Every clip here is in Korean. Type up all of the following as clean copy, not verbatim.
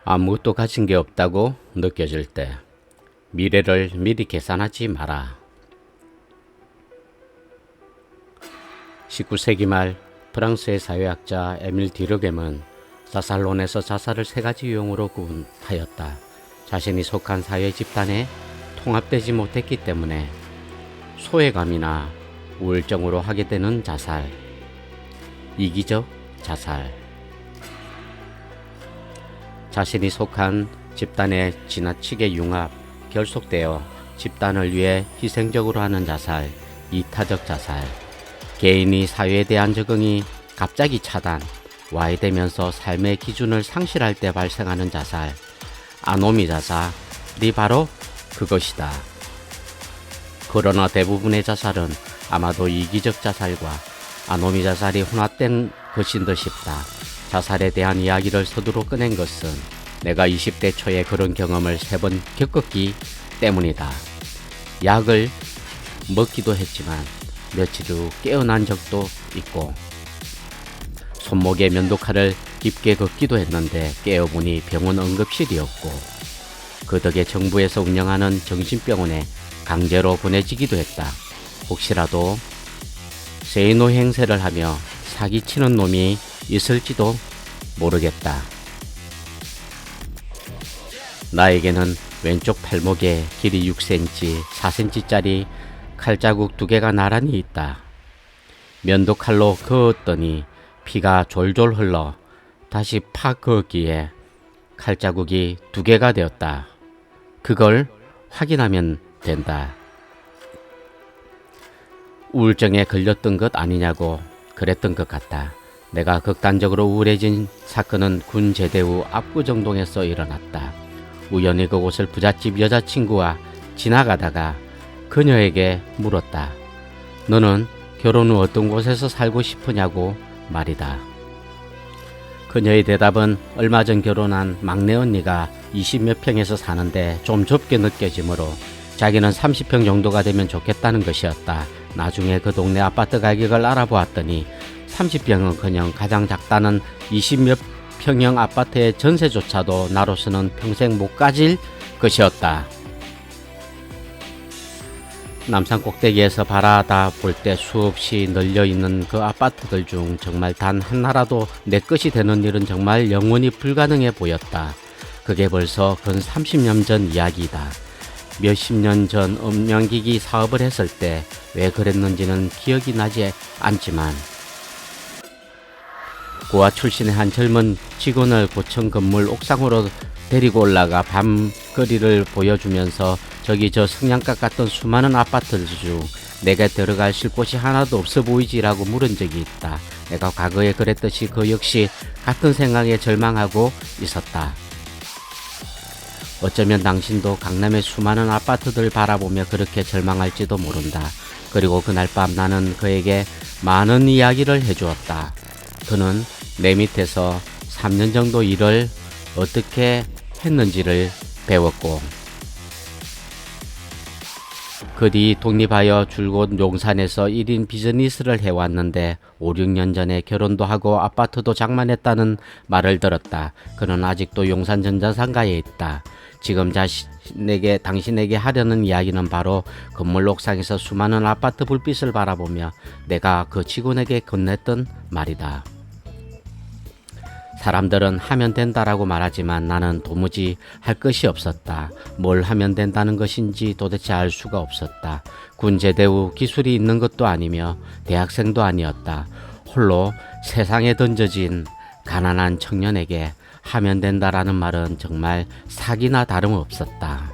아무것도 가진 게 없다고 느껴질 때 미래를 미리 계산하지 마라. 19세기 말 프랑스의 사회학자 에밀 디르겜은 자살론에서 자살을 세 가지 유형으로 구분하였다. 자신이 속한 사회 집단에 통합되지 못했기 때문에 소외감이나 우울증으로 하게 되는 자살, 이기적 자살, 자신이 속한 집단에 지나치게 융합, 결속되어 집단을 위해 희생적으로 하는 자살, 이타적 자살, 개인이 사회에 대한 적응이 갑자기 차단, 와해되면서 삶의 기준을 상실할 때 발생하는 자살, 아노미 자살이 바로 그것이다. 그러나 대부분의 자살은 아마도 이기적 자살과 아노미 자살이 혼합된 것인 듯 싶다. 자살에 대한 이야기를 서두로 꺼낸 것은 내가 20대 초에 그런 경험을 3번 겪었기 때문이다. 약을 먹기도 했지만 며칠 후 깨어난 적도 있고 손목에 면도칼을 깊게 긋기도 했는데 깨어보니 병원 응급실이었고 그 덕에 정부에서 운영하는 정신병원에 강제로 보내지기도 했다. 혹시라도 세이노 행세를 하며 사기치는 놈이 있을지도 모르겠다. 나에게는 왼쪽 팔목에 길이 6cm, 4cm짜리 칼자국 2개가 나란히 있다. 면도칼로 그었더니 피가 졸졸 흘러 다시 파 그었기에 칼자국이 2개가 되었다. 그걸 확인하면 된다. 우울증에 걸렸던 것 아니냐고 그랬던 것 같다. 내가 극단적으로 우울해진 사건은 군 제대 후 압구정동에서 일어났다. 우연히 그곳을 부잣집 여자친구와 지나가다가 그녀에게 물었다. 너는 결혼 후 어떤 곳에서 살고 싶으냐고 말이다. 그녀의 대답은 얼마 전 결혼한 막내 언니가 20몇 평에서 사는데 좀 좁게 느껴지므로 자기는 30평 정도가 되면 좋겠다는 것이었다. 나중에 그 동네 아파트 가격을 알아보았더니 30평은커녕 가장 작다는 20몇 평형 아파트의 전세조차도 나로서는 평생 못 가질 것이었다. 남산 꼭대기에서 바라다 볼 때 수없이 널려있는 그 아파트들 중 정말 단 하나라도 내 것이 되는 일은 정말 영원히 불가능해 보였다. 그게 벌써 근 30년 전 이야기다. 몇십 년 전 음량기기 사업을 했을 때 왜 그랬는지는 기억이 나지 않지만 고아 출신의 한 젊은 직원을 고층 건물 옥상으로 데리고 올라가 밤거리를 보여주면서 저기 저 성냥갑 같던 수많은 아파트들 중 내가 들어갈 곳이 하나도 없어 보이지라고 물은 적이 있다. 내가 과거에 그랬듯이 그 역시 같은 생각에 절망하고 있었다. 어쩌면 당신도 강남의 수많은 아파트들 바라보며 그렇게 절망할지도 모른다. 그리고 그날 밤 나는 그에게 많은 이야기를 해주었다. 그는 내 밑에서 3년 정도 일을 어떻게 했는지를 배웠고 그 뒤 독립하여 줄곧 용산에서 1인 비즈니스를 해왔는데 5, 6년 전에 결혼도 하고 아파트도 장만했다는 말을 들었다. 그는 아직도 용산 전자상가에 있다. 지금 당신에게 하려는 이야기는 바로 건물 옥상에서 수많은 아파트 불빛을 바라보며 내가 그 직원에게 건넸던 말이다. 사람들은 하면 된다라고 말하지만 나는 도무지 할 것이 없었다. 뭘 하면 된다는 것인지 도대체 알 수가 없었다. 군 제대 후 기술이 있는 것도 아니며 대학생도 아니었다. 홀로 세상에 던져진 가난한 청년에게 하면 된다라는 말은 정말 사기나 다름없었다.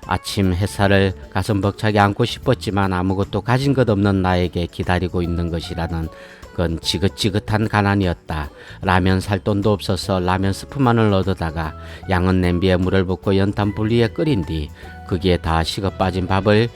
아침 햇살을 가슴 벅차게 안고 싶었지만 아무것도 가진 것 없는 나에게 기다리고 있는 것이라는 건 지긋지긋한 가난이었다. 라면 살 돈도 없어서 라면 스프만을 얻어다가 양은 냄비에 물을 붓고 연탄 불 위에 끓인 뒤 거기에 다 식어 빠진 밥을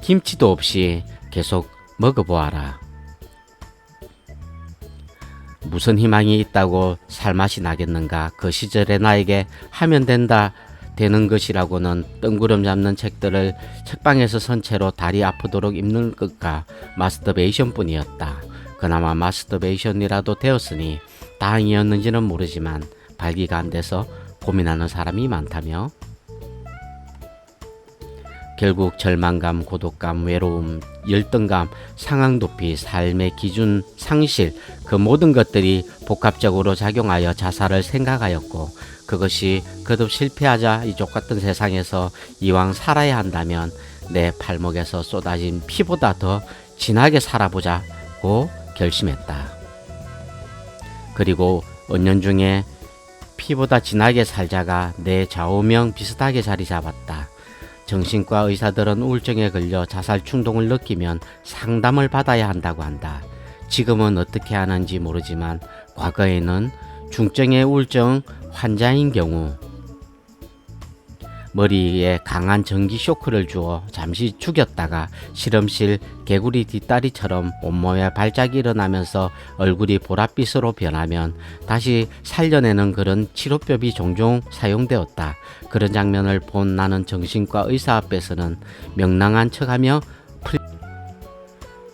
김치도 없이 계속 먹어보아라. 무슨 희망이 있다고 살맛이 나겠는가. 그 시절에 나에게 하면 된다 되는 것이라고는 뜬구름 잡는 책들을 책방에서 선 채로 다리 아프도록 입는 것과 마스터베이션 뿐이었다. 그나마 마스터베이션이라도 되었으니 다행이었는지는 모르지만 발기가 안 돼서 고민하는 사람이 많다며 결국 절망감, 고독감, 외로움, 열등감, 상황 도피, 삶의 기준 상실 그 모든 것들이 복합적으로 작용하여 자살을 생각하였고 그것이 거듭 실패하자 이 족같은 세상에서 이왕 살아야 한다면 내 팔목에서 쏟아진 피보다 더 진하게 살아보자고 결심했다. 그리고 은연중에 피보다 진하게 살자가 내 좌우명 비슷하게 자리 잡았다. 정신과 의사들은 우울증에 걸려 자살 충동을 느끼면 상담을 받아야 한다고 한다. 지금은 어떻게 하는지 모르지만 과거에는 중증의 우울증 환자인 경우 머리에 강한 전기 쇼크를 주어 잠시 죽였다가 실험실 개구리 뒷다리처럼 온몸에 발작이 일어나면서 얼굴이 보랏빛으로 변하면 다시 살려내는 그런 치료법이 종종 사용되었다. 그런 장면을 본 나는 정신과 의사 앞에서는 명랑한 척하며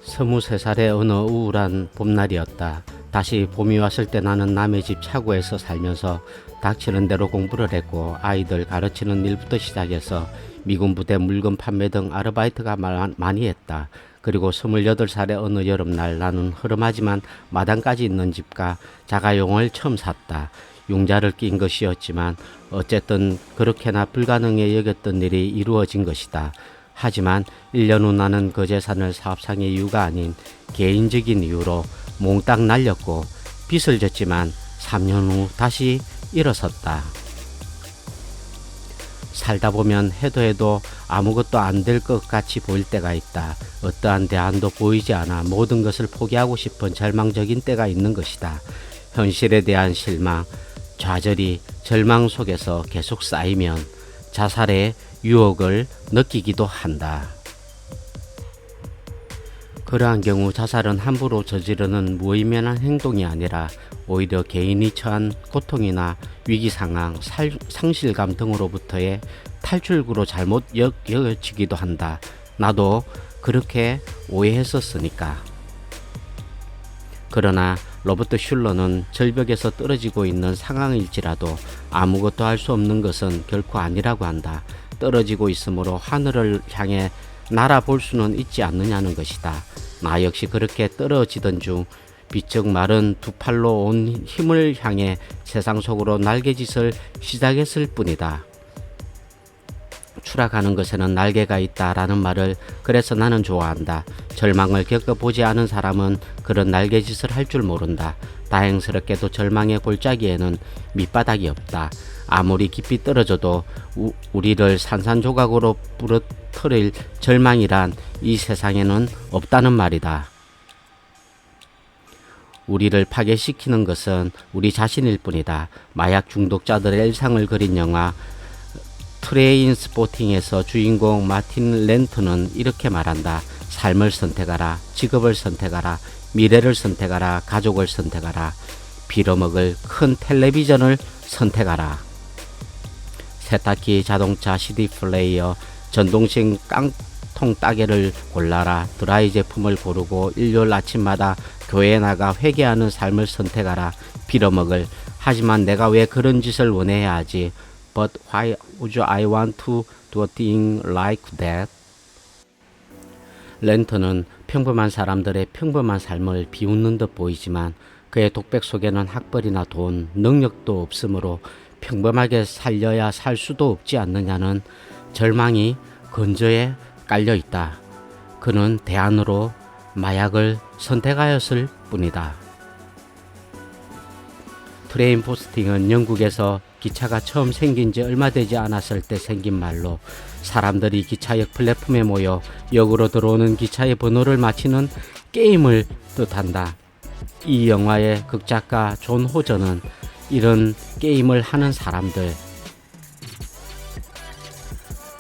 23살의 어느 우울한 봄날이었다. 다시 봄이 왔을 때 나는 남의 집 차고에서 살면서 닥치는 대로 공부를 했고 아이들 가르치는 일부터 시작해서 미군 부대 물건 판매 등 아르바이트가 많이 했다. 그리고 28살의 어느 여름날 나는 허름하지만 마당까지 있는 집과 자가용을 처음 샀다. 융자를 낀 것이었지만 어쨌든 그렇게나 불가능해 여겼던 일이 이루어진 것이다. 하지만 1년 후 나는 그 재산을 사업상의 이유가 아닌 개인적인 이유로 몽땅 날렸고 빚을 졌지만 3년 후 다시 일어섰다. 살다 보면 해도 아무것도 안 될 것 같이 보일 때가 있다. 어떠한 대안도 보이지 않아 모든 것을 포기하고 싶은 절망적인 때가 있는 것이다. 현실에 대한 실망, 좌절이 절망 속에서 계속 쌓이면 자살의 유혹을 느끼기도 한다. 그러한 경우 자살은 함부로 저지르는 무의미한 행동이 아니라 오히려 개인이 처한 고통이나 위기상황, 상실감 등으로부터의 탈출구로 잘못 여겨지기도 한다. 나도 그렇게 오해했었으니까. 그러나 로버트 슐러는 절벽에서 떨어지고 있는 상황일지라도 아무것도 할 수 없는 것은 결코 아니라고 한다. 떨어지고 있으므로 하늘을 향해 날아볼 수는 있지 않느냐는 것이다. 나 역시 그렇게 떨어지던 중 비쩍 마른 두 팔로 온 힘을 향해 세상 속으로 날개짓을 시작했을 뿐이다. 추락하는 것에는 날개가 있다라는 말을 그래서 나는 좋아한다. 절망을 겪어보지 않은 사람은 그런 날개짓을 할 줄 모른다. 다행스럽게도 절망의 골짜기에는 밑바닥이 없다. 아무리 깊이 떨어져도 우리를 산산조각으로 부러뜨릴 절망이란 이 세상에는 없다는 말이다. 우리를 파괴시키는 것은 우리 자신일 뿐이다. 마약 중독자들의 일상을 그린 영화 트레인스포팅에서 주인공 마틴 렌트는 이렇게 말한다. 삶을 선택하라, 직업을 선택하라, 미래를 선택하라, 가족을 선택하라, 빌어먹을 큰 텔레비전을 선택하라. 세탁기, 자동차, CD 플레이어, 전동식 깡통 따개를 골라라. 드라이 제품을 고르고 일요일 아침마다 교회에 나가 회개하는 삶을 선택하라. 빌어먹을. 하지만 내가 왜 그런 짓을 원해야 하지? But why would I want to do a thing like that? 렌터는 평범한 사람들의 평범한 삶을 비웃는 듯 보이지만 그의 독백 속에는 학벌이나 돈, 능력도 없으므로 평범하게 살려야 살 수도 없지 않느냐는 절망이 근저에 깔려 있다. 그는 대안으로 마약을 선택하였을 뿐이다. 트레인 포스팅은 영국에서 기차가 처음 생긴 지 얼마 되지 않았을 때 생긴 말로 사람들이 기차역 플랫폼에 모여 역으로 들어오는 기차의 번호를 맞히는 게임을 뜻한다. 이 영화의 극작가 존 호저는 이런 게임을 하는 사람들,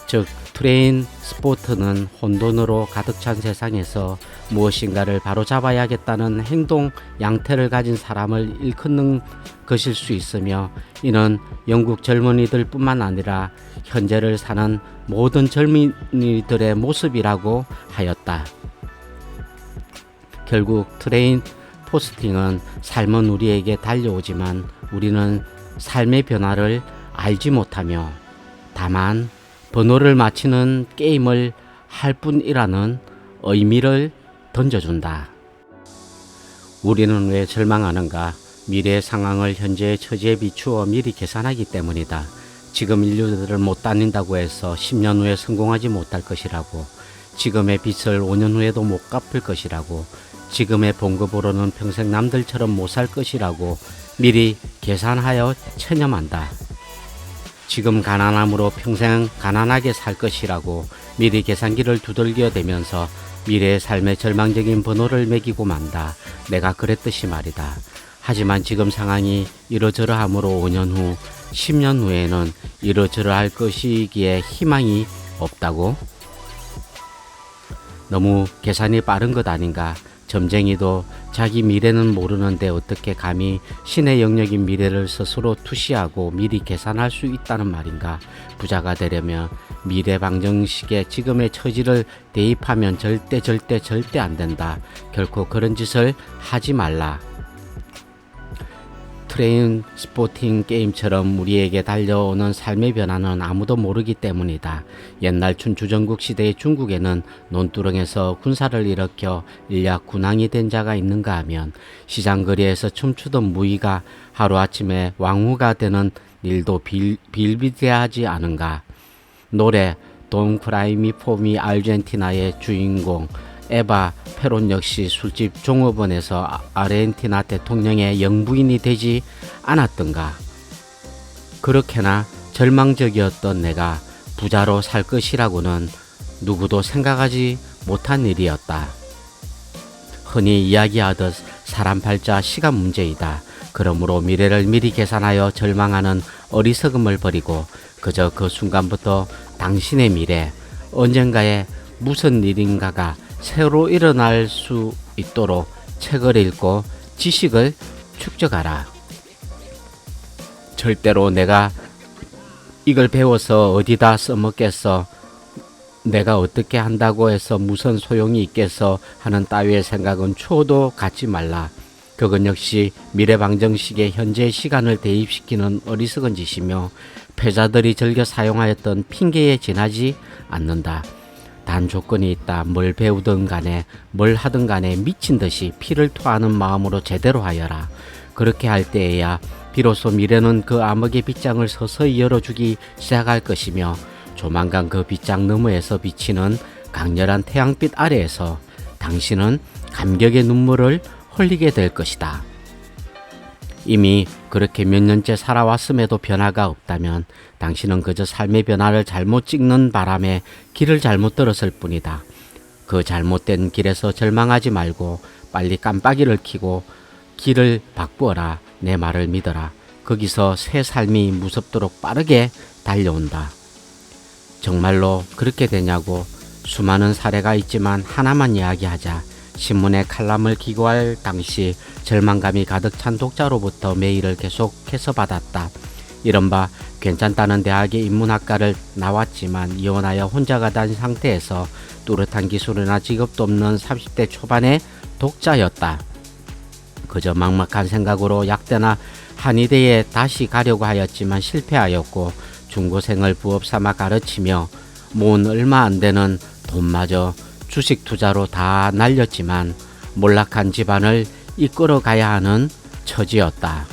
즉 트레인 스포트는 혼돈으로 가득 찬 세상에서 무엇인가를 바로잡아야겠다는 행동 양태를 가진 사람을 일컫는 것일 수 있으며 이는 영국 젊은이들 뿐만 아니라 현재를 사는 모든 젊은이들의 모습이라고 하였다. 결국 트레인 포스팅은 삶은 우리에게 달려오지만 우리는 삶의 변화를 알지 못하며 다만 번호를 맞히는 게임을 할 뿐이라는 의미를 던져준다. 우리는 왜 절망하는가? 미래의 상황을 현재의 처지에 비추어 미리 계산하기 때문이다. 지금 인류들을 못 다닌다고 해서 10년 후에 성공하지 못할 것이라고, 지금의 빚을 5년 후에도 못 갚을 것이라고, 지금의 봉급으로는 평생 남들처럼 못 살 것이라고 미리 계산하여 체념한다. 지금 가난함으로 평생 가난하게 살 것이라고 미리 계산기를 두들겨 대면서 미래의 삶의 절망적인 번호를 매기고 만다. 내가 그랬듯이 말이다. 하지만 지금 상황이 이러저러하므로 5년 후, 10년 후에는 이러저러할 것이기에 희망이 없다고? 너무 계산이 빠른 것 아닌가? 점쟁이도 자기 미래는 모르는데 어떻게 감히 신의 영역인 미래를 스스로 투시하고 미리 계산할 수 있다는 말인가? 부자가 되려면 미래 방정식에 지금의 처지를 대입하면 절대 안 된다. 결코 그런 짓을 하지 말라. 트레인 스포팅 게임처럼 우리에게 달려오는 삶의 변화는 아무도 모르기 때문이다. 옛날 춘추전국 시대의 중국에는 논두렁에서 군사를 일으켜 일약 군왕이 된 자가 있는가 하면 시장거리에서 춤추던 무희가 하루아침에 왕후가 되는 일도 비일비재하지 않은가. 노래 돈 크라이 미 포 미 아르헨티나의 주인공 에바 페론 역시 술집 종업원에서 아르헨티나 대통령의 영부인이 되지 않았던가. 그렇게나 절망적이었던 내가 부자로 살 것이라고는 누구도 생각하지 못한 일이었다. 흔히 이야기하듯 사람 팔자 시간 문제이다. 그러므로 미래를 미리 계산하여 절망하는 어리석음을 버리고 그저 그 순간부터 당신의 미래, 언젠가에 무슨 일인가가 새로 일어날 수 있도록 책을 읽고 지식을 축적하라. 절대로 내가 이걸 배워서 어디다 써먹겠어, 내가 어떻게 한다고 해서 무슨 소용이 있겠어 하는 따위의 생각은 초도 갖지 말라. 그건 역시 미래방정식의 현재의 시간을 대입시키는 어리석은 짓이며 패자들이 즐겨 사용하였던 핑계에 지나지 않는다. 단 조건이 있다. 뭘 배우든 간에 뭘 하든 간에 미친 듯이 피를 토하는 마음으로 제대로 하여라. 그렇게 할 때에야 비로소 미래는 그 암흑의 빗장을 서서히 열어주기 시작할 것이며 조만간 그 빗장 너머에서 비치는 강렬한 태양빛 아래에서 당신은 감격의 눈물을 흘리게 될 것이다. 이미 그렇게 몇 년째 살아왔음에도 변화가 없다면 당신은 그저 삶의 변화를 잘못 찍는 바람에 길을 잘못 들었을 뿐이다. 그 잘못된 길에서 절망하지 말고 빨리 깜빡이를 켜고 길을 바꾸어라. 내 말을 믿어라. 거기서 새 삶이 무섭도록 빠르게 달려온다. 정말로 그렇게 되냐고? 수많은 사례가 있지만 하나만 이야기하자. 신문에 칼럼을 기고할 당시 절망감이 가득 찬 독자로부터 메일을 계속해서 받았다. 이른바 괜찮다는 대학의 인문학과를 나왔지만 이혼하여 혼자가 된 상태에서 뚜렷한 기술이나 직업도 없는 30대 초반의 독자였다. 그저 막막한 생각으로 약대나 한의대에 다시 가려고 하였지만 실패하였고 중고생을 부업 삼아 가르치며 모은 얼마 안 되는 돈마저 주식 투자로 다 날렸지만 몰락한 집안을 이끌어 가야 하는 처지였다.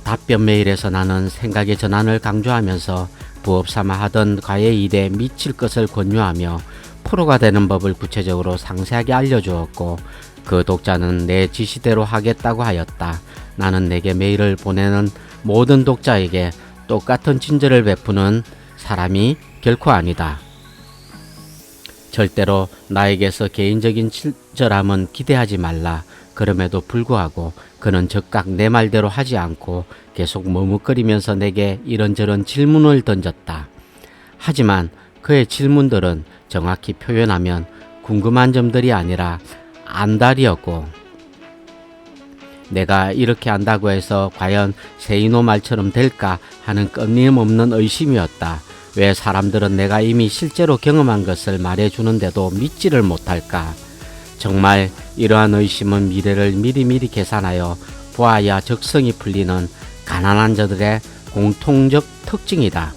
답변 메일에서 나는 생각의 전환을 강조하면서 부업 삼아 하던 과외 일에 미칠 것을 권유하며 프로가 되는 법을 구체적으로 상세하게 알려주었고 그 독자는 내 지시대로 하겠다고 하였다. 나는 내게 메일을 보내는 모든 독자에게 똑같은 친절을 베푸는 사람이 결코 아니다. 절대로 나에게서 개인적인 친절함은 기대하지 말라. 그럼에도 불구하고 그는 즉각 내 말대로 하지 않고 계속 머뭇거리면서 내게 이런저런 질문을 던졌다. 하지만 그의 질문들은 정확히 표현하면 궁금한 점들이 아니라 안달이었고 내가 이렇게 한다고 해서 과연 세이노 말처럼 될까 하는 끊임없는 의심이었다. 왜 사람들은 내가 이미 실제로 경험한 것을 말해주는데도 믿지를 못할까? 정말 이러한 의심은 미래를 미리미리 계산하여 보아야 적성이 풀리는 가난한 자들의 공통적 특징이다.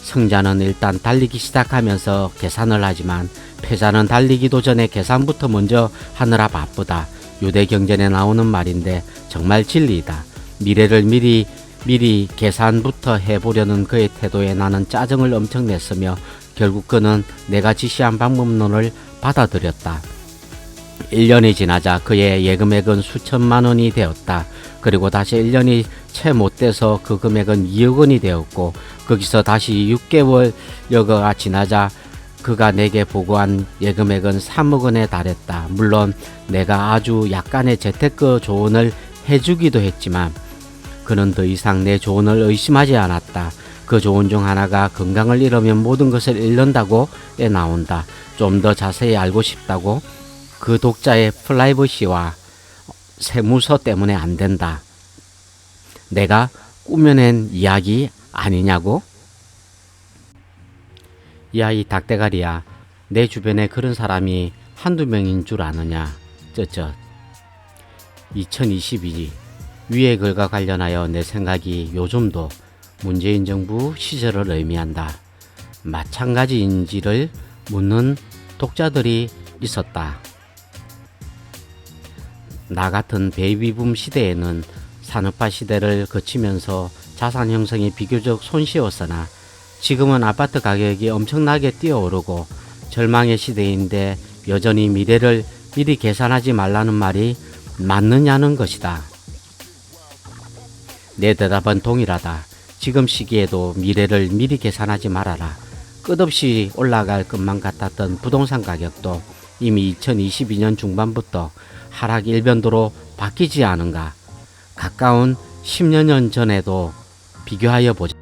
승자는 일단 달리기 시작하면서 계산을 하지만 패자는 달리기도 전에 계산부터 먼저 하느라 바쁘다. 유대 경전에 나오는 말인데 정말 진리이다. 미래를 미리 계산부터 해보려는 그의 태도에 나는 짜증을 엄청 냈으며 결국 그는 내가 지시한 방법론을 받아들였다. 1년이 지나자 그의 예금액은 수천만 원이 되었다. 그리고 다시 1년이 채 못 돼서 그 금액은 2억 원이 되었고 거기서 다시 6개월여가 지나자 그가 내게 보고한 예금액은 3억 원에 달했다. 물론 내가 아주 약간의 재테크 조언을 해주기도 했지만 그는 더 이상 내 조언을 의심하지 않았다. 그 조언 중 하나가 건강을 잃으면 모든 것을 잃는다고 에 나온다. 좀 더 자세히 알고 싶다고? 그 독자의 프라이버시와 세무서 때문에 안 된다. 내가 꾸며낸 이야기 아니냐고? 야, 이 닭대가리야. 내 주변에 그런 사람이 한두 명인 줄 아느냐? 쩌쩌. 2022 위의 글과 관련하여 내 생각이 요즘도 문재인 정부 시절을 의미한다. 마찬가지인지를 묻는 독자들이 있었다. 나 같은 베이비붐 시대에는 산업화 시대를 거치면서 자산 형성이 비교적 손쉬웠으나 지금은 아파트 가격이 엄청나게 뛰어오르고 절망의 시대인데 여전히 미래를 미리 계산하지 말라는 말이 맞느냐는 것이다. 내 대답은 동일하다. 지금 시기에도 미래를 미리 계산하지 말아라. 끝없이 올라갈 것만 같았던 부동산 가격도 이미 2022년 중반부터 하락 일변도로 바뀌지 않은가. 가까운 10년 전에도 비교하여 보자.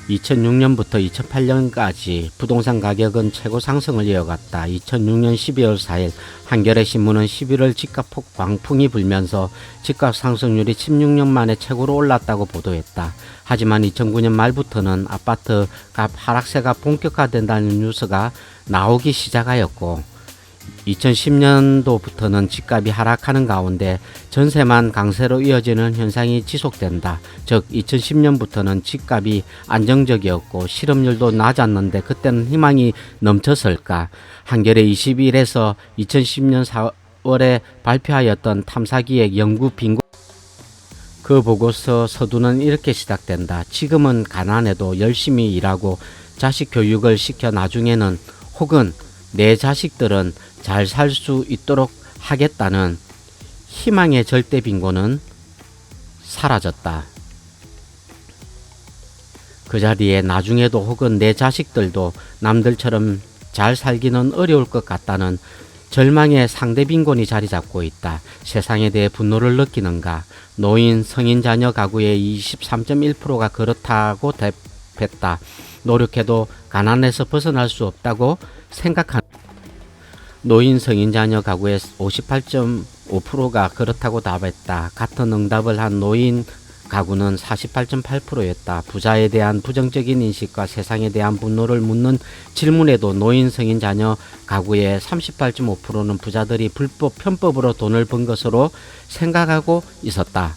2006년부터 2008년까지 부동산 가격은 최고 상승을 이어갔다. 2006년 12월 4일 한겨레 신문은 11월 집값 광풍이 불면서 집값 상승률이 16년 만에 최고로 올랐다고 보도했다. 하지만 2009년 말부터는 아파트 값 하락세가 본격화된다는 뉴스가 나오기 시작하였고 2010년도부터는 집값이 하락하는 가운데 전세만 강세로 이어지는 현상이 지속된다. 즉 2010년부터는 집값이 안정적이었고 실업률도 낮았는데 그때는 희망이 넘쳤을까. 한겨레 21에서 2010년 4월에 발표하였던 탐사기획 연구 빈곤 그 보고서 서두는 이렇게 시작된다. 지금은 가난해도 열심히 일하고 자식 교육을 시켜 나중에는 혹은 내 자식들은 잘 살 수 있도록 하겠다는 희망의 절대 빈곤은 사라졌다. 그 자리에 나중에도 혹은 내 자식들도 남들처럼 잘 살기는 어려울 것 같다는 절망의 상대 빈곤이 자리 잡고 있다. 세상에 대해 분노를 느끼는가? 노인, 성인, 자녀 가구의 23.1%가 그렇다고 답했다. 노력해도 가난에서 벗어날 수 없다고 생각한다. 노인, 성인, 자녀 가구의 58.5%가 그렇다고 답했다. 같은 응답을 한 노인 가구는 48.8%였다. 부자에 대한 부정적인 인식과 세상에 대한 분노를 묻는 질문에도 노인, 성인, 자녀 가구의 38.5%는 부자들이 불법 편법으로 돈을 번 것으로 생각하고 있었다.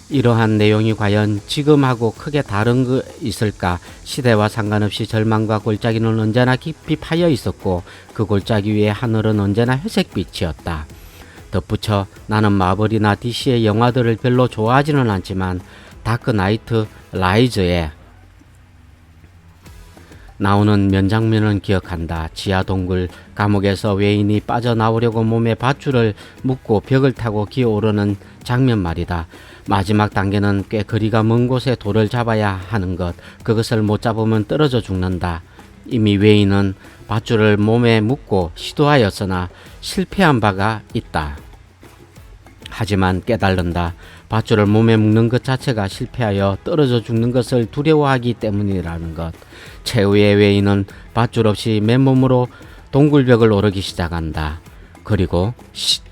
이러한 내용이 과연 지금하고 크게 다른 거 있을까? 시대와 상관없이 절망과 골짜기는 언제나 깊이 파여 있었고 그 골짜기 위에 하늘은 언제나 회색빛이었다. 덧붙여 나는 마블이나 DC의 영화들을 별로 좋아하지는 않지만 다크 나이트 라이즈에 나오는 면장면은 기억한다. 지하 동굴 감옥에서 외인이 빠져나오려고 몸에 밧줄을 묶고 벽을 타고 기어오르는 장면 말이다. 마지막 단계는 꽤 거리가 먼 곳에 돌을 잡아야 하는 것. 그것을 못 잡으면 떨어져 죽는다. 이미 외인은 밧줄을 몸에 묶고 시도하였으나 실패한 바가 있다. 하지만 깨달는다. 밧줄을 몸에 묶는 것 자체가 실패하여 떨어져 죽는 것을 두려워하기 때문이라는 것. 최후의 외인은 밧줄 없이 맨몸으로 동굴벽을 오르기 시작한다. 그리고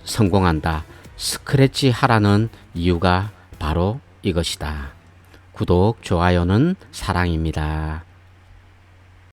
성공한다. 스크래치 하라는 이유가 바로 이것이다. 구독, 좋아요는 사랑입니다.